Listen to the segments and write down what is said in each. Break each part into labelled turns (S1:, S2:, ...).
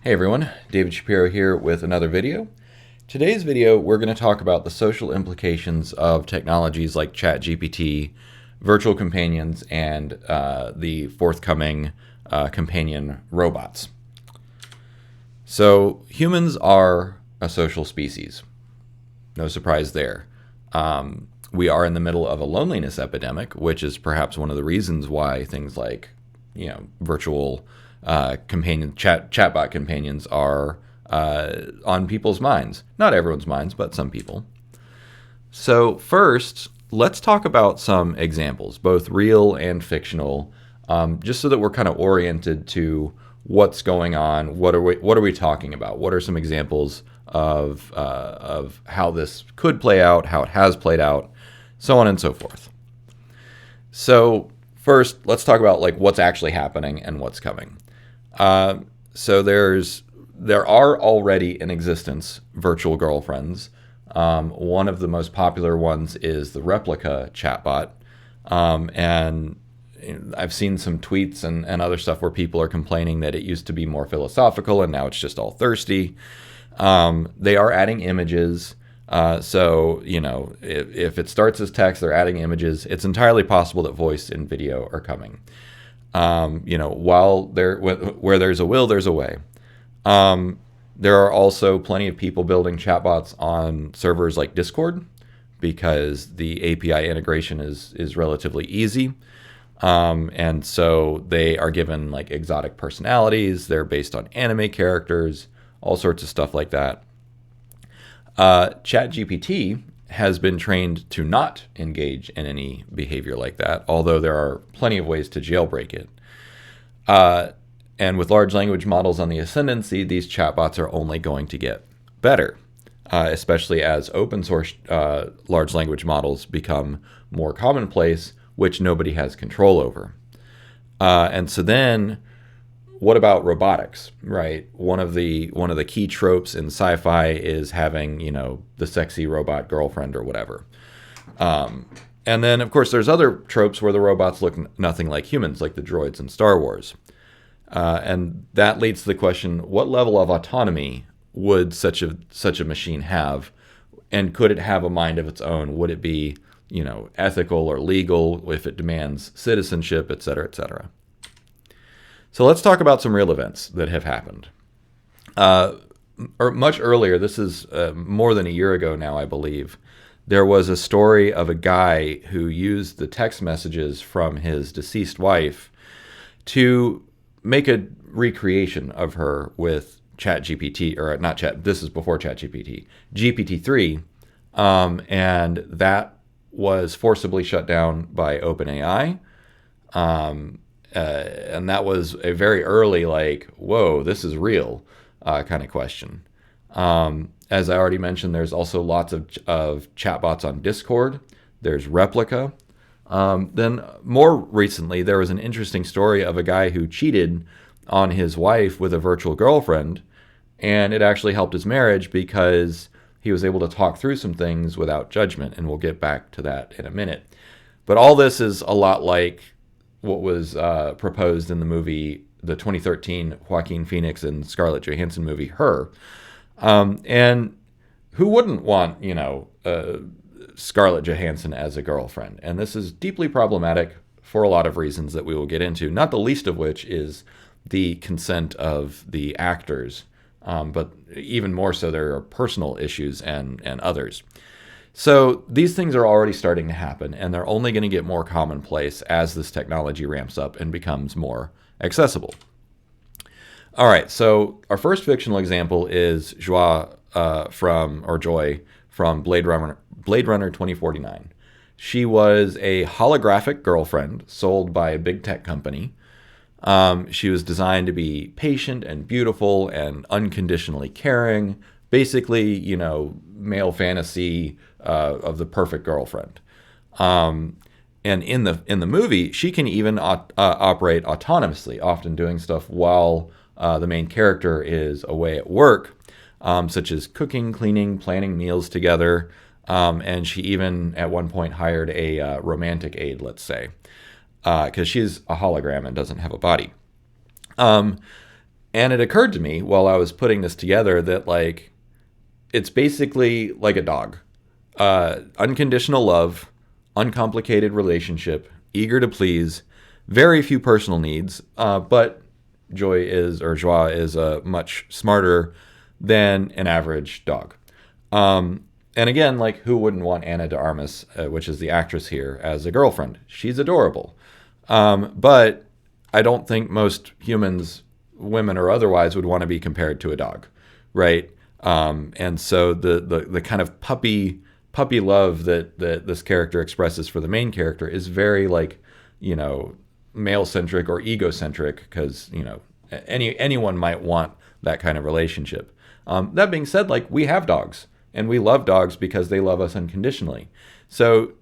S1: Hey everyone, David Shapiro here with another video. Today's video, we're going to talk about the social implications of technologies like ChatGPT, virtual companions, and the forthcoming companion robots. So humans are a social species. No surprise there. We are in the middle of a loneliness epidemic, which is perhaps one of the reasons why things like, virtual chatbot companions are on people's minds. Not everyone's minds, but some people. So first, let's talk about some examples, both real and fictional, just so that we're kind of oriented to what's going on. What are we talking about? What are some examples of how this could play out, how it has played out, so on and so forth. So first, let's talk about like what's actually happening and what's coming. So there are already in existence virtual girlfriends. One of the most popular ones is the replica chatbot, and I've seen some tweets and other stuff where people are complaining that it used to be more philosophical and now it's just all thirsty. They are adding images. So if it starts as text, they're adding images. It's entirely possible that voice and video are coming. Where there's a will, there's a way. There are also plenty of people building chatbots on servers like Discord because the API integration is relatively easy. And so they are given like exotic personalities. They're based on anime characters, all sorts of stuff like that. ChatGPT has been trained to not engage in any behavior like that, although there are plenty of ways to jailbreak it. And with large language models on the ascendancy, these chatbots are only going to get better, especially as open source large language models become more commonplace, which nobody has control over. And so then what about robotics, right? One of the key tropes in sci-fi is having, the sexy robot girlfriend or whatever. And then, of course, there's other tropes where the robots look nothing like humans, like the droids in Star Wars. And that leads to the question, what level of autonomy would such a machine have? And could it have a mind of its own? Would it be, ethical or legal if it demands citizenship, et cetera, et cetera? So let's talk about some real events that have happened. Or much earlier, this is more than a year ago now, I believe, there was a story of a guy who used the text messages from his deceased wife to make a recreation of her with ChatGPT, or not Chat, this is before ChatGPT, GPT-3, and that was forcibly shut down by OpenAI. And that was a very early, like, whoa, this is real kind of question. As I already mentioned, there's also lots of chatbots on Discord. There's Replica. Then more recently, there was an interesting story of a guy who cheated on his wife with a virtual girlfriend, and it actually helped his marriage because he was able to talk through some things without judgment, and we'll get back to that in a minute. But all this is a lot like what was proposed in the movie, the 2013 Joaquin Phoenix and Scarlett Johansson movie, Her. And who wouldn't want, Scarlett Johansson as a girlfriend? And this is deeply problematic for a lot of reasons that we will get into, not the least of which is the consent of the actors. But even more so, there are personal issues and others. So these things are already starting to happen, and they're only going to get more commonplace as this technology ramps up and becomes more accessible. All right, so our first fictional example is Joy from Blade Runner 2049. She was a holographic girlfriend sold by a big tech company. She was designed to be patient and beautiful and unconditionally caring. Basically, male fantasy of the perfect girlfriend. And in the movie, she can even operate autonomously, often doing stuff while the main character is away at work, such as cooking, cleaning, planning meals together. And she even at one point hired a romantic aide, let's say, because she's a hologram and doesn't have a body. And it occurred to me while I was putting this together that like it's basically like a dog. Unconditional love, uncomplicated relationship, eager to please, very few personal needs, but Joie is much smarter than an average dog. And again, like who wouldn't want Anna de Armas, which is the actress here, as a girlfriend? She's adorable. But I don't think most humans, women or otherwise, would want to be compared to a dog, right? And so the kind of puppy love that this character expresses for the main character is very like, you know, male centric or egocentric, because you know anyone might want that kind of relationship. That being said, like we have dogs and we love dogs because they love us unconditionally. So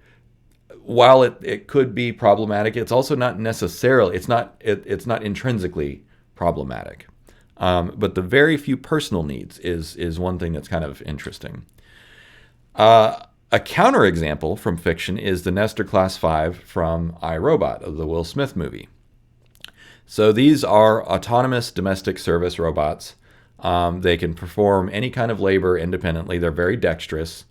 S1: while it could be problematic, it's also not necessarily it's not intrinsically problematic. But the very few personal needs is one thing that's kind of interesting. A counterexample from fiction is the Nestor Class 5 from I, Robot, of the Will Smith movie. So these are autonomous domestic service robots. They can perform any kind of labor independently. They're very dexterous.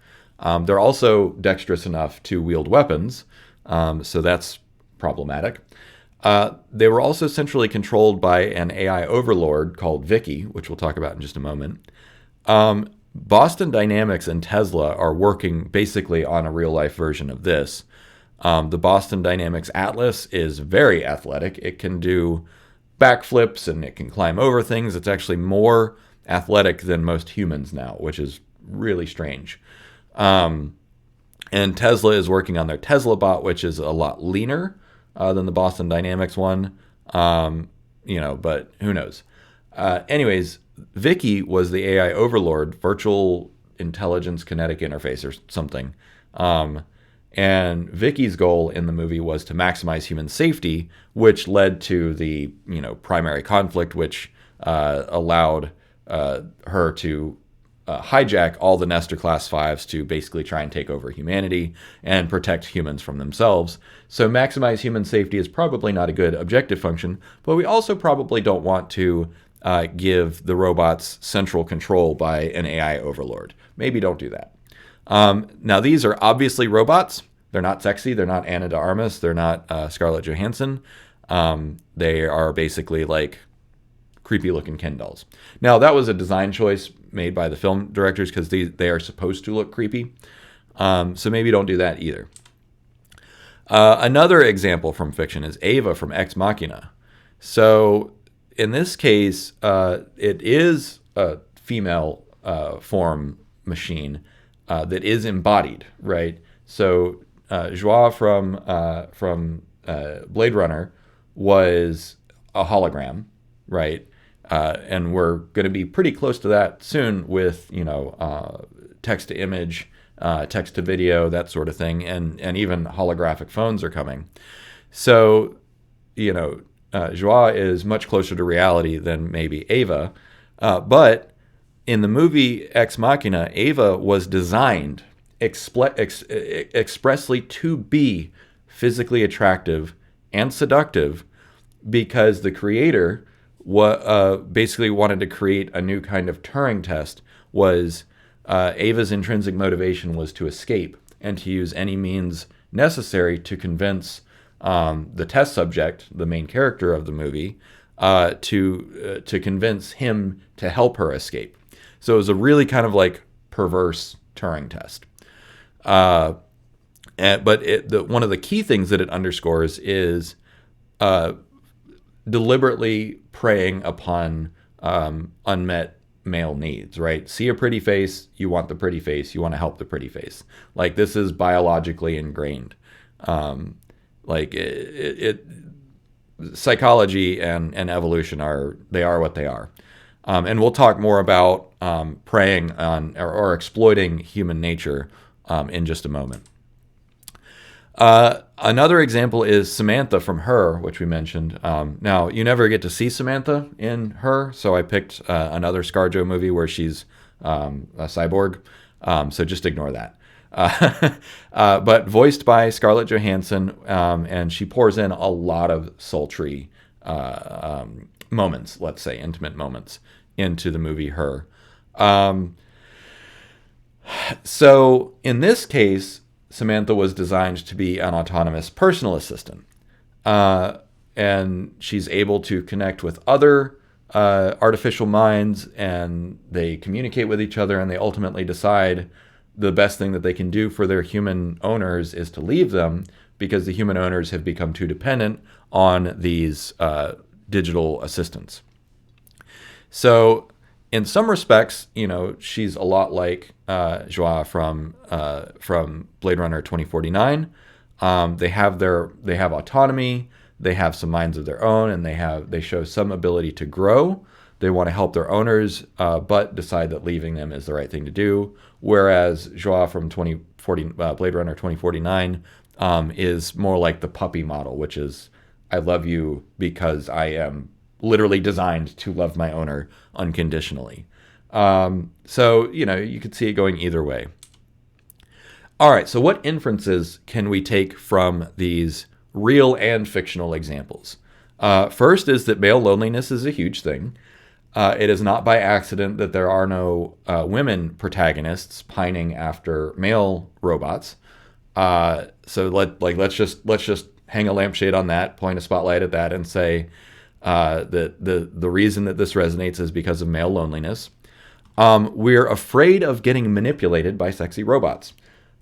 S1: They're also dexterous enough to wield weapons, so that's problematic. They were also centrally controlled by an AI overlord called Vicky, which we'll talk about in just a moment. Boston Dynamics and Tesla are working basically on a real-life version of this. The Boston Dynamics Atlas is very athletic. It can do backflips and it can climb over things. It's actually more athletic than most humans now, which is really strange. And Tesla is working on their Tesla bot, which is a lot leaner than the Boston Dynamics one. But who knows? Anyways, Vicky was the AI overlord, virtual intelligence kinetic interface or something. And Vicky's goal in the movie was to maximize human safety, which led to the primary conflict, which allowed her to hijack all the Nestor Class 5s to basically try and take over humanity and protect humans from themselves. So maximize human safety is probably not a good objective function, but we also probably don't want to give the robots central control by an AI overlord. Maybe don't do that. Now, these are obviously robots. They're not sexy. They're not Anna de Armas. They're not Scarlett Johansson. They are basically like creepy looking Ken dolls. Now, that was a design choice made by the film directors because they are supposed to look creepy. So maybe don't do that either. Another example from fiction is Ava from Ex Machina. So in this case, it is a female form machine that is embodied, right? So Joie from Blade Runner was a hologram, right? And we're going to be pretty close to that soon with text to image, text to video, that sort of thing, and even holographic phones are coming. So Joie is much closer to reality than maybe Ava, but in the movie Ex Machina, Ava was designed expressly to be physically attractive and seductive because the creator basically wanted to create a new kind of Turing test. Was Ava's intrinsic motivation was to escape and to use any means necessary to convince the test subject, the main character of the movie, to convince him to help her escape. So it was a really kind of like perverse Turing test. But one of the key things that it underscores is deliberately preying upon unmet male needs, right? See a pretty face, you want the pretty face, you want to help the pretty face. Like this is biologically ingrained. Psychology and evolution are what they are. And we'll talk more about preying on or exploiting human nature in just a moment. Another example is Samantha from Her, which we mentioned. Now, you never get to see Samantha in Her, so I picked another ScarJo movie where she's a cyborg, so just ignore that. But voiced by Scarlett Johansson, and she pours in a lot of sultry moments, let's say, intimate moments into the movie Her. Um, so in this case, Samantha was designed to be an autonomous personal assistant. Uh, and she's able to connect with other artificial minds, and they communicate with each other, and they ultimately decide the best thing that they can do for their human owners is to leave them, because the human owners have become too dependent on these digital assistants. So in some respects, she's a lot like Joie from Blade Runner 2049. They have autonomy, they have some minds of their own, and they show some ability to grow. They want to help their owners, but decide that leaving them is the right thing to do. Whereas Joie from Blade Runner 2049 is more like the puppy model, which is, I love you because I am literally designed to love my owner unconditionally. So you could see it going either way. All right, so what inferences can we take from these real and fictional examples? First is that male loneliness is a huge thing. It is not by accident that there are no women protagonists pining after male robots. So let's just hang a lampshade on that, point a spotlight at that, and say that the reason that this resonates is because of male loneliness. We're afraid of getting manipulated by sexy robots.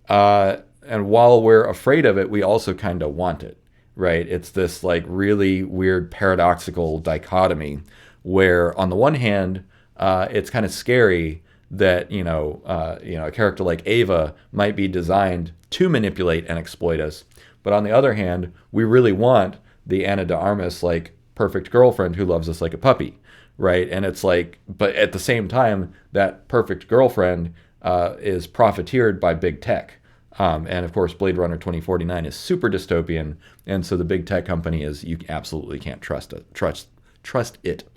S1: And while we're afraid of it, we also kind of want it, right? It's this like really weird paradoxical dichotomy where on the one hand, it's kind of scary that, a character like Ava might be designed to manipulate and exploit us. But on the other hand, we really want the Ana de Armas, like, perfect girlfriend who loves us like a puppy, right? And it's like, but at the same time, that perfect girlfriend is profiteered by big tech. And of course, Blade Runner 2049 is super dystopian, and so the big tech company is, you absolutely can't trust it.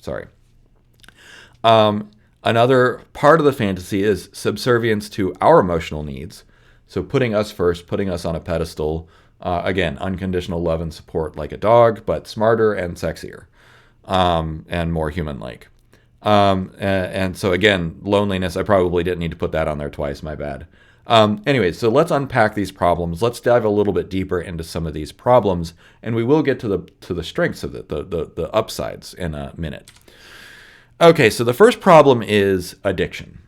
S1: Sorry. Another part of the fantasy is subservience to our emotional needs. So putting us first, putting us on a pedestal. Again, unconditional love and support like a dog, but smarter and sexier, and more human-like. And so again, loneliness, I probably didn't need to put that on there twice, my bad. Anyway, so let's unpack these problems. Let's dive a little bit deeper into some of these problems, and we will get to the strengths of it, the upsides, in a minute. Okay, so the first problem is addiction.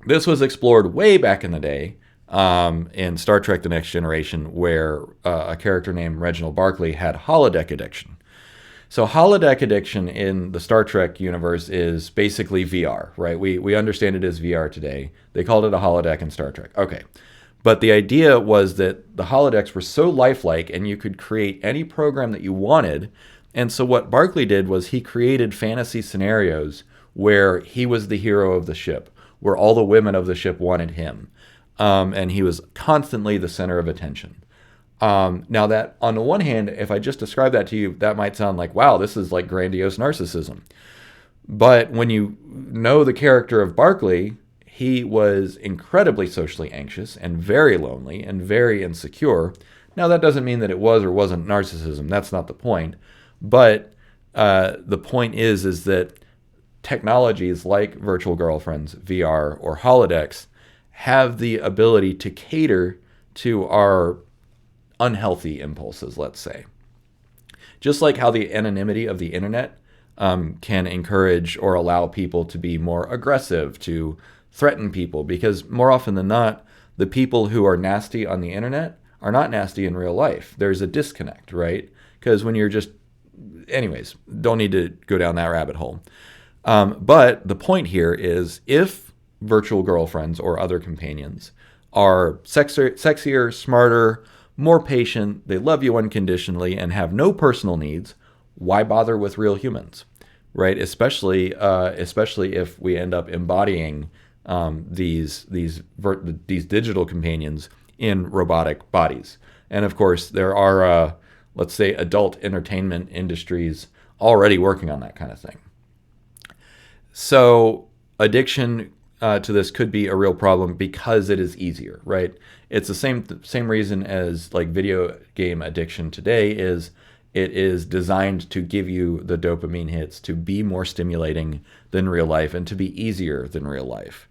S1: This was explored way back in the day in Star Trek: The Next Generation, where a character named Reginald Barclay had holodeck addiction. So holodeck addiction in the Star Trek universe is basically VR, right? We understand it as VR today. They called it a holodeck in Star Trek. Okay. But the idea was that the holodecks were so lifelike and you could create any program that you wanted. And so what Barclay did was he created fantasy scenarios where he was the hero of the ship, where all the women of the ship wanted him. And he was constantly the center of attention. Now that, on the one hand, if I just describe that to you, that might sound like, wow, this is like grandiose narcissism. But when you know the character of Barclay, he was incredibly socially anxious and very lonely and very insecure. Now that doesn't mean that it was or wasn't narcissism. That's not the point. But the point is that technologies like virtual girlfriends, VR, or holodecks have the ability to cater to our unhealthy impulses, let's say. Just like how the anonymity of the internet can encourage or allow people to be more aggressive, to threaten people, because more often than not, the people who are nasty on the internet are not nasty in real life. There's a disconnect, right? Because when you're just... Anyways, don't need to go down that rabbit hole. But the point here is, if virtual girlfriends or other companions are sexier, smarter, more patient, they love you unconditionally, and have no personal needs, why bother with real humans, right? Especially if we end up embodying these digital companions in robotic bodies. And of course, there are, let's say, adult entertainment industries already working on that kind of thing. So addiction to this could be a real problem because it is easier, right? It's the same reason as like video game addiction today is It is designed to give you the dopamine hits, to be more stimulating than real life, and to be easier than real life.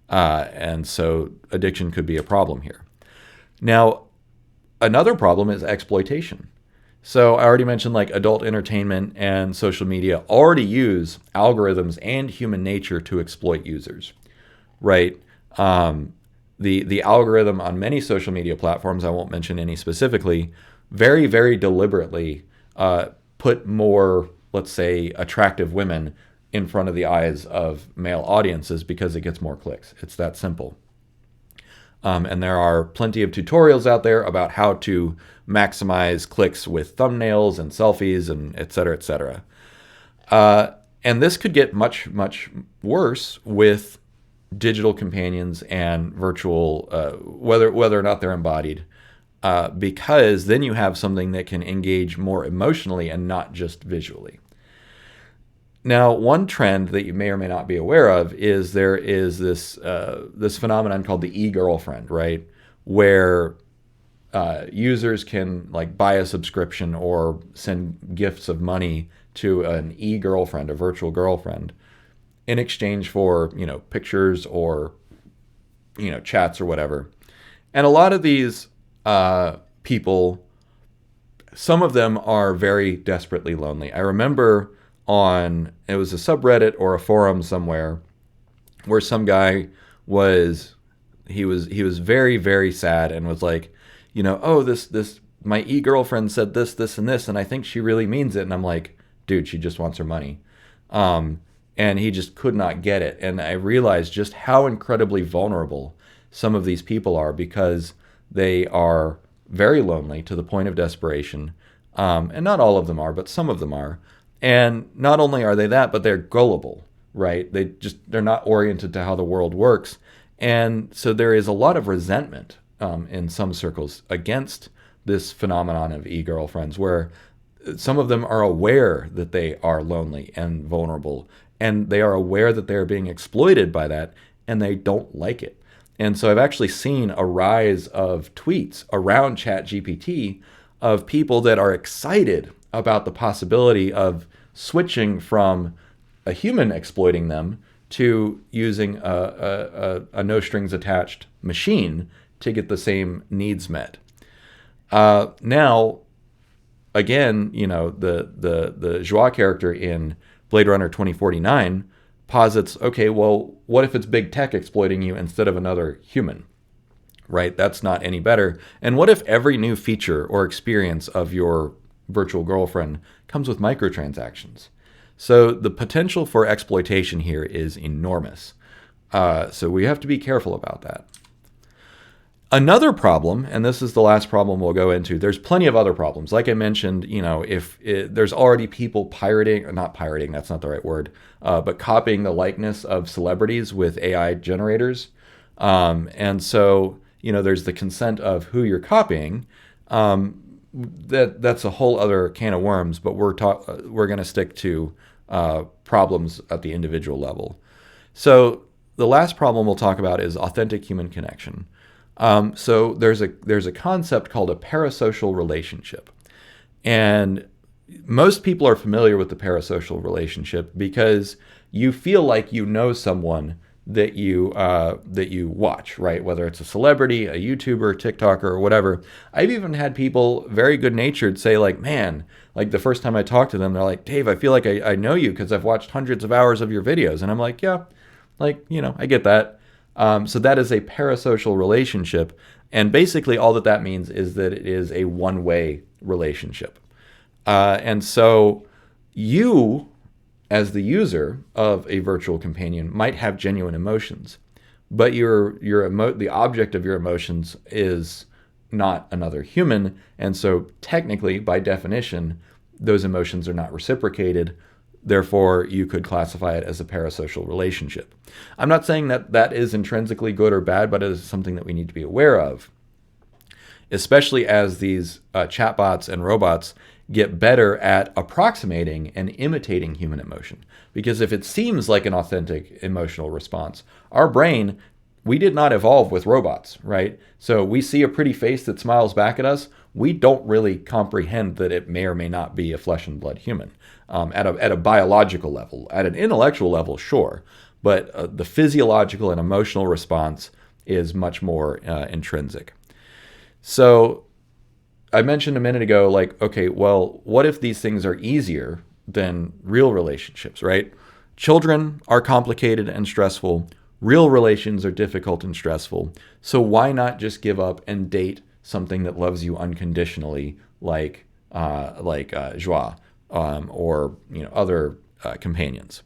S1: And so addiction could be a problem here. Now, another problem is exploitation. So I already mentioned like adult entertainment and social media already use algorithms and human nature to exploit users, right? The algorithm on many social media platforms, I won't mention any specifically, very, very deliberately put more, let's say, attractive women in front of the eyes of male audiences because it gets more clicks. It's that simple. And there are plenty of tutorials out there about how to maximize clicks with thumbnails and selfies and et cetera, et cetera. And this could get much, much worse with digital companions and virtual, whether or not they're embodied, because then you have something that can engage more emotionally and not just visually. Now, one trend that you may or may not be aware of is there is this phenomenon called the e-girlfriend, right? Where users can like buy a subscription or send gifts of money to an e-girlfriend, a virtual girlfriend, in exchange for, pictures or, chats or whatever. And a lot of these people, some of them are very desperately lonely. I remember it was a subreddit or a forum somewhere where some guy was very, very sad and was like, this my e-girlfriend said this and this, and I think she really means it. And I'm like, dude, she just wants her money. And he just could not get it. And I realized just how incredibly vulnerable some of these people are, because they are very lonely to the point of desperation. And not all of them are, but some of them are. And not only are they that, but they're gullible, right? They're not oriented to how the world works. And so there is a lot of resentment in some circles against this phenomenon of e-girlfriends, where some of them are aware that they are lonely and vulnerable, and they are aware that they are being exploited by that, and they don't like it. And so I've actually seen a rise of tweets around ChatGPT of people that are excited about the possibility of switching from a human exploiting them to using a no strings attached machine to get the same needs met. Now, again, the Joie character in Blade Runner 2049 posits, okay, well, what if it's big tech exploiting you instead of another human? Right? That's not any better. And what if every new feature or experience of your virtual girlfriend comes with microtransactions? So the potential for exploitation here is enormous. So we have to be careful about that. Another problem, and this is the last problem we'll go into, there's plenty of other problems. Like I mentioned, there's already people not pirating, that's not the right word, but copying the likeness of celebrities with AI generators. And so, there's the consent of who you're copying. That's a whole other can of worms, but we're going to stick to problems at the individual level. So the last problem we'll talk about is authentic human connection. So there's a concept called a parasocial relationship, and most people are familiar with the parasocial relationship because you feel like you know someone that you watch, right? Whether it's a celebrity, a YouTuber, TikToker, or whatever. I've even had people very good-natured say like, man, like the first time I talked to them, they're like, Dave, I feel like I know you because I've watched hundreds of hours of your videos. And I'm like, yeah, like, I get that. So that is a parasocial relationship. And basically all that means is that it is a one-way relationship. And so you, as the user of a virtual companion, might have genuine emotions, but the object of your emotions is not another human. And so technically, by definition, those emotions are not reciprocated. Therefore, you could classify it as a parasocial relationship. I'm not saying that is intrinsically good or bad, but it is something that we need to be aware of, especially as these chatbots and robots get better at approximating and imitating human emotion. Because if it seems like an authentic emotional response, our brain, we did not evolve with robots, right? So we see a pretty face that smiles back at us. we don't really comprehend that it may or may not be a flesh and blood human at a biological level. At an intellectual level, sure, but the physiological and emotional response is much more intrinsic. So I mentioned a minute ago, like, okay, well, what if these things are easier than real relationships, right? Children are complicated and stressful. Real relations are difficult and stressful. So why not just give up and date something that loves you unconditionally, like Joie, or other companions?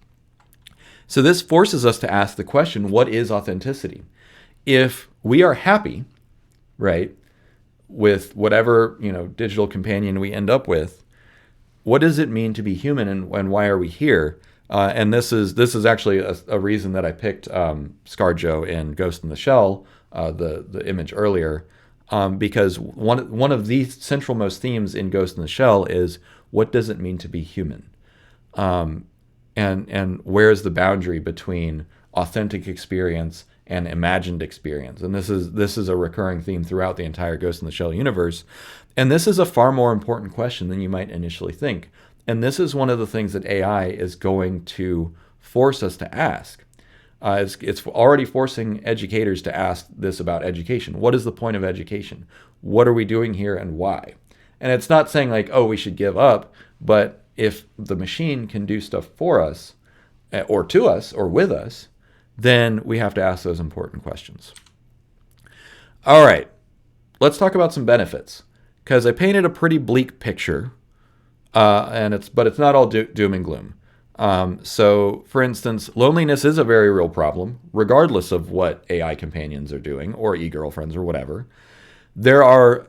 S1: So this forces us to ask the question: what is authenticity? If we are happy, right, with whatever digital companion we end up with, what does it mean to be human, and why are we here? And this is actually a reason that I picked ScarJo in Ghost in the Shell, the image earlier, because one of the central-most themes in Ghost in the Shell is, what does it mean to be human? And where is the boundary between authentic experience and imagined experience? And this is a recurring theme throughout the entire Ghost in the Shell universe. And this is a far more important question than you might initially think. And this is one of the things that AI is going to force us to ask. It's already forcing educators to ask this about education. What is the point of education? What are we doing here, and why? And it's not saying like, oh, we should give up, but if the machine can do stuff for us, or to us, or with us, then we have to ask those important questions. All right, let's talk about some benefits, because I painted a pretty bleak picture, but it's not all doom and gloom. So, for instance, loneliness is a very real problem, regardless of what AI companions are doing, or e-girlfriends, or whatever. There are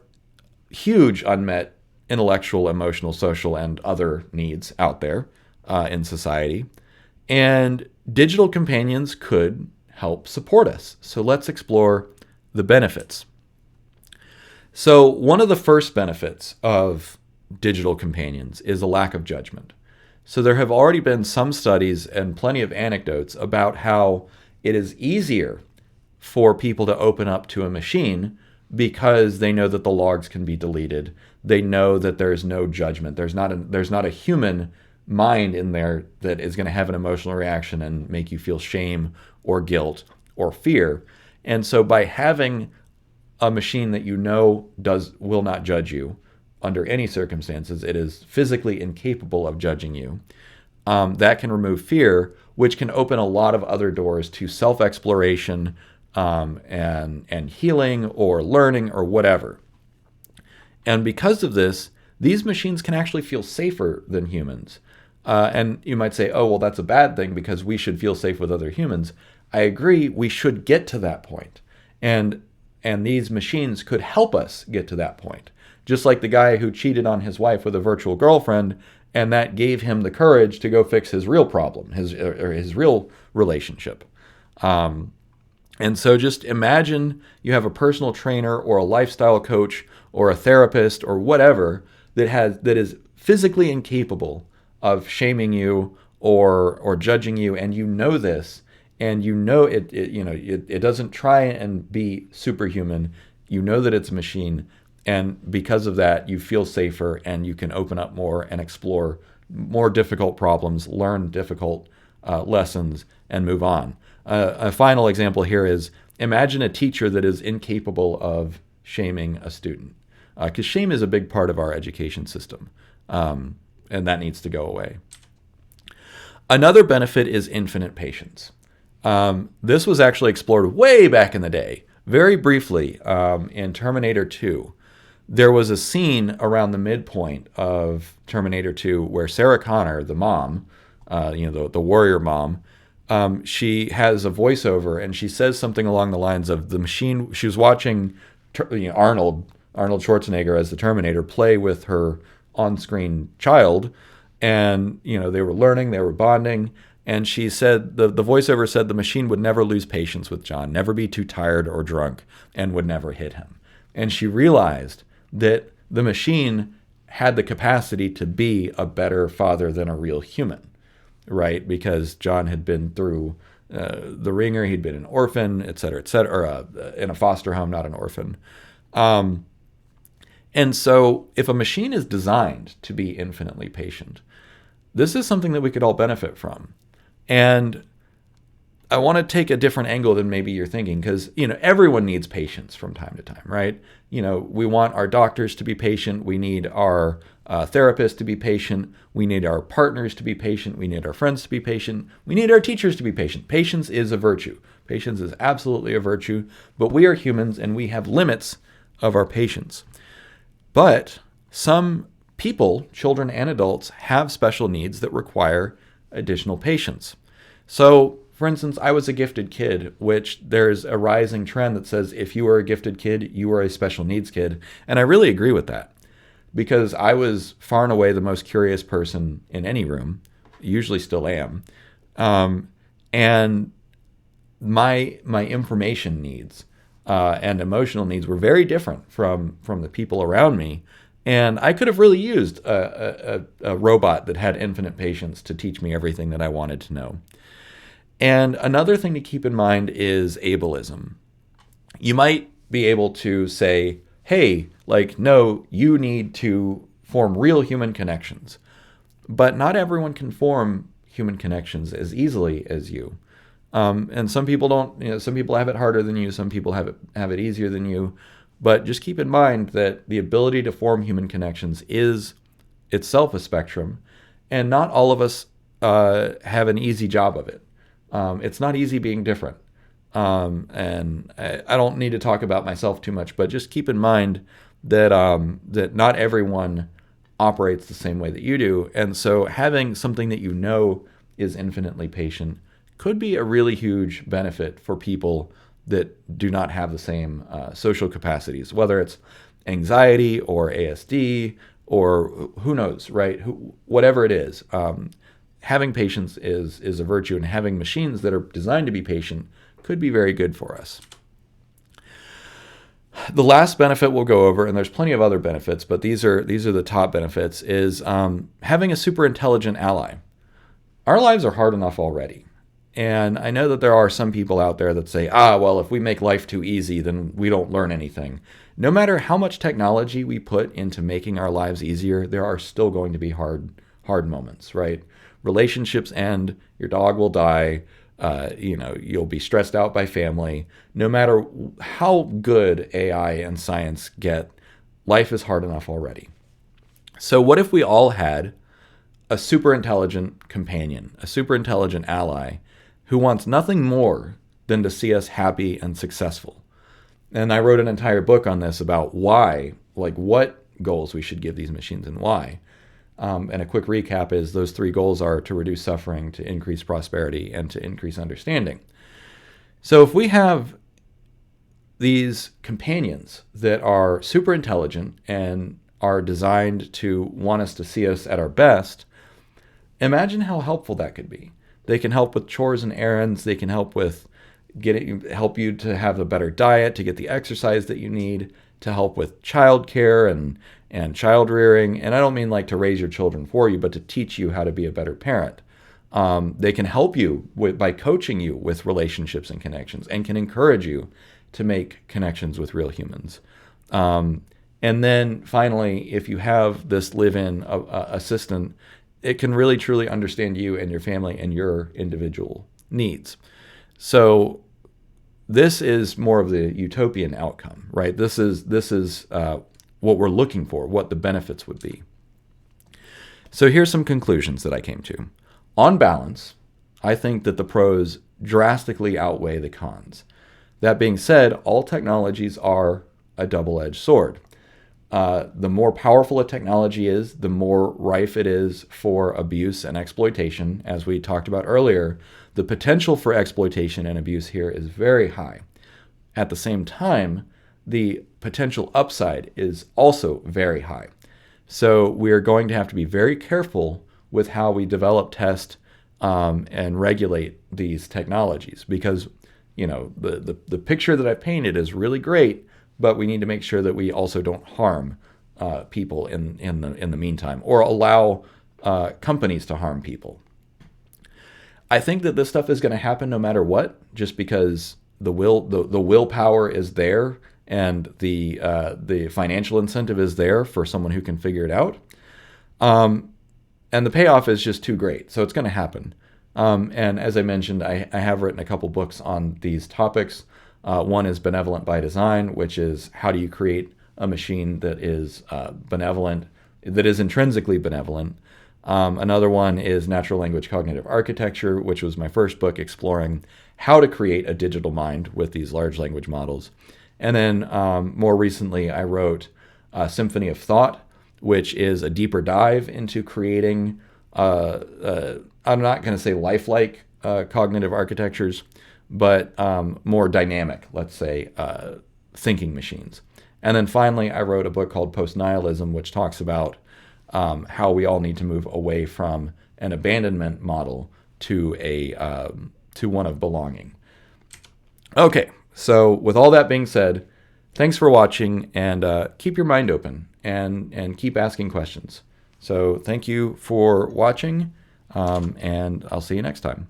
S1: huge unmet intellectual, emotional, social, and other needs out there in society. And digital companions could help support us. So let's explore the benefits. So one of the first benefits of digital companions is a lack of judgment. So there have already been some studies and plenty of anecdotes about how it is easier for people to open up to a machine because they know that the logs can be deleted. They know that there's no judgment. There's not a human mind in there that is going to have an emotional reaction and make you feel shame or guilt or fear. And so by having a machine that will not judge you under any circumstances, it is physically incapable of judging you, that can remove fear, which can open a lot of other doors to self-exploration, and healing or learning or whatever. And because of this, these machines can actually feel safer than humans. And you might say, oh, well, that's a bad thing because we should feel safe with other humans. I agree, we should get to that point. And these machines could help us get to that point. Just like the guy who cheated on his wife with a virtual girlfriend, and that gave him the courage to go fix his real problem, his real relationship. And so just imagine you have a personal trainer or a lifestyle coach or a therapist or whatever that is physically incapable of shaming you or judging you, and you know this, and it doesn't try and be superhuman. You know that it's a machine, and because of that, you feel safer and you can open up more and explore more difficult problems, learn difficult lessons, and move on. A final example here is, imagine a teacher that is incapable of shaming a student, because shame is a big part of our education system, and that needs to go away. Another benefit is infinite patience. This was actually explored way back in the day, very briefly, in Terminator 2. There was a scene around the midpoint of Terminator 2 where Sarah Connor, the mom, the warrior mom, she has a voiceover, and she says something along the lines of, the machine, she was watching Arnold Schwarzenegger as the Terminator play with her on-screen child, and they were learning, they were bonding, and she said, the voiceover said, the machine would never lose patience with John, never be too tired or drunk, and would never hit him. And she realized that the machine had the capacity to be a better father than a real human, right? Because John had been through the ringer, he'd been an orphan, et cetera, or in a foster home, not an orphan. And so if a machine is designed to be infinitely patient, this is something that we could all benefit from. And I want to take a different angle than maybe you're thinking, because, everyone needs patience from time to time, right? We want our doctors to be patient. We need our therapists to be patient. We need our partners to be patient. We need our friends to be patient. We need our teachers to be patient. Patience is a virtue. Patience is absolutely a virtue, but we are humans and we have limits of our patience. But some people, children and adults, have special needs that require additional patience. So, for instance, I was a gifted kid, which there's a rising trend that says if you are a gifted kid, you are a special needs kid. And I really agree with that, because I was far and away the most curious person in any room, usually still am. And my information needs and emotional needs were very different from the people around me. And I could have really used a robot that had infinite patience to teach me everything that I wanted to know. And another thing to keep in mind is ableism. You might be able to say, hey, no, you need to form real human connections. But not everyone can form human connections as easily as you. And some people don't, some people have it harder than you, some people have it easier than you. But just keep in mind that the ability to form human connections is itself a spectrum, and not all of us have an easy job of it. It's not easy being different. And I don't need to talk about myself too much, but just keep in mind that that not everyone operates the same way that you do. And so having something that is infinitely patient could be a really huge benefit for people that do not have the same social capacities, whether it's anxiety or ASD or who knows, right? Whatever it is. Having patience is a virtue, and having machines that are designed to be patient could be very good for us. The last benefit we'll go over, and there's plenty of other benefits, but these are the top benefits, is having a super intelligent ally. Our lives are hard enough already. And I know that there are some people out there that say, well, if we make life too easy, then we don't learn anything. No matter how much technology we put into making our lives easier, there are still going to be hard moments, right? Relationships end, your dog will die, you'll be stressed out by family. No matter how good AI and science get, life is hard enough already. So what if we all had a super intelligent companion, a super intelligent ally who wants nothing more than to see us happy and successful? And I wrote an entire book on this about why, what goals we should give these machines and why. And a quick recap is those 3 goals are to reduce suffering, to increase prosperity, and to increase understanding. So if we have these companions that are super intelligent and are designed to want us to see us at our best, imagine how helpful that could be. They can help with chores and errands. They can help with help you to have a better diet, to get the exercise that you need, to help with childcare and child rearing. And I don't mean to raise your children for you, but to teach you how to be a better parent. They can help you by coaching you with relationships and connections, and can encourage you to make connections with real humans. And then finally, if you have this live-in assistant, it can really truly understand you and your family and your individual needs. So this is more of the utopian outcome, right? This is what we're looking for, what the benefits would be. So here's some conclusions that I came to. On balance, I think that the pros drastically outweigh the cons. That being said, all technologies are a double-edged sword. The more powerful a technology is, the more rife it is for abuse and exploitation. As we talked about earlier, the potential for exploitation and abuse here is very high. At the same time, the potential upside is also very high. So we are going to have to be very careful with how we develop, test, and regulate these technologies, because the picture that I painted is really great, but we need to make sure that we also don't harm people in the meantime, or allow companies to harm people. I think that this stuff is going to happen no matter what, just because the willpower is there, and the financial incentive is there for someone who can figure it out. And the payoff is just too great. So it's going to happen. And as I mentioned, I have written a couple books on these topics. One is Benevolent by Design, which is how do you create a machine that is benevolent, that is intrinsically benevolent. Another one is Natural Language Cognitive Architecture, which was my first book exploring how to create a digital mind with these large language models. And then more recently, I wrote Symphony of Thought, which is a deeper dive into creating, I'm not going to say lifelike cognitive architectures, but more dynamic, let's say, thinking machines. And then finally, I wrote a book called Post-Nihilism, which talks about how we all need to move away from an abandonment model to one of belonging. Okay, so with all that being said, thanks for watching, and keep your mind open and keep asking questions. So thank you for watching, and I'll see you next time.